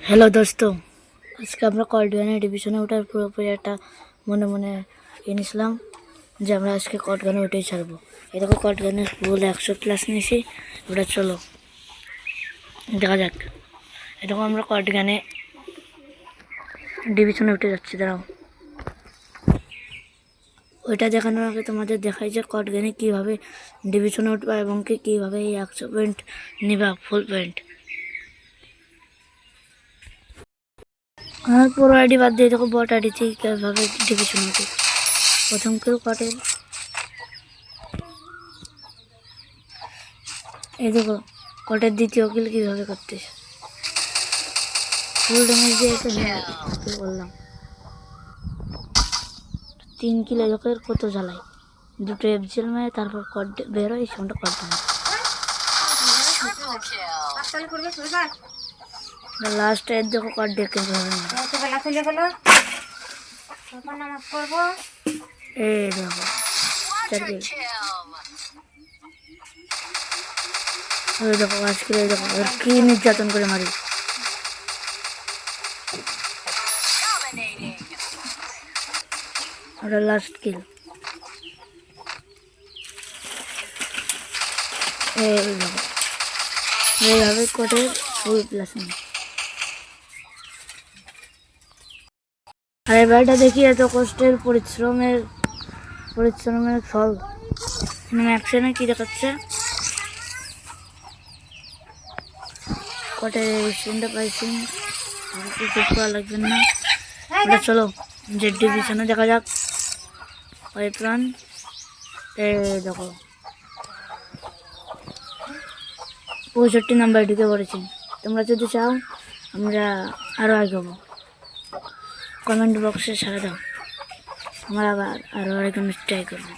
Hello দোস্ত, আজকে আমরা কটগানের ডিভিশনে ওঠার পুরোপুরি একটা মনে মনে নিয়েছিলাম যে আমরা আজকে কটগানে উঠেই ছাড়বো। এরকম কটগানের ফুল 100+ নিয়েছি। ওটা চলো দেখা যাক। এরকম আমরা কটগানে ডিভিশনে উঠে যাচ্ছি। দাঁড়াও, ওইটা দেখানোর আগে তোমাদের দেখাই যে কটগানে কীভাবে ডিভিশনে উঠবা এবং কীভাবে এই 100 পয়েন্ট নিবা, ফুল পয়েন্ট। আমার পুরো আইডি বাদ দিয়ে দেখো বট আইডিতে কীভাবে ডিভিশন উঠে। প্রথম কেউ কটের, এই দেখো কটের দ্বিতীয় কিল কীভাবে করতেছে। ফুল ড্যামেজ দিয়ে কিল করলাম, 3 কিলো লোকের কত জ্বালাই। দুটো এফজিএল মেরে তারপর কট বেরোয়, সেটা কট লাস্ট এর দেখো কট ডেকে এই দেখো 4 কিল। ওই দেখো 5 কিলো, এই দেখো কি নির্যাতন করে মারি। ওটা লাস্ট কিল। এই দেখো এইভাবে করে ফুল প্লাস নেই। আর এই বাড়িটা দেখি এত কষ্টের পরিশ্রমের ফল। অ্যাকশনে কি দেখাচ্ছে, কটের স্ক্রিনটা পাইছি, কিছু করা লাগবে না। ওটা চলো যে ডিভিশনে দেখা যাক। ওই প্রাণ এই দেখো 65 নাম্বার ঢুকে পড়েছি। তোমরা যদি চাও আমরা আরও এগোবো, কমেন্ট বক্সে সাড়া দাও, আমরা আবার আরও এগোনোর ট্রাই করবো।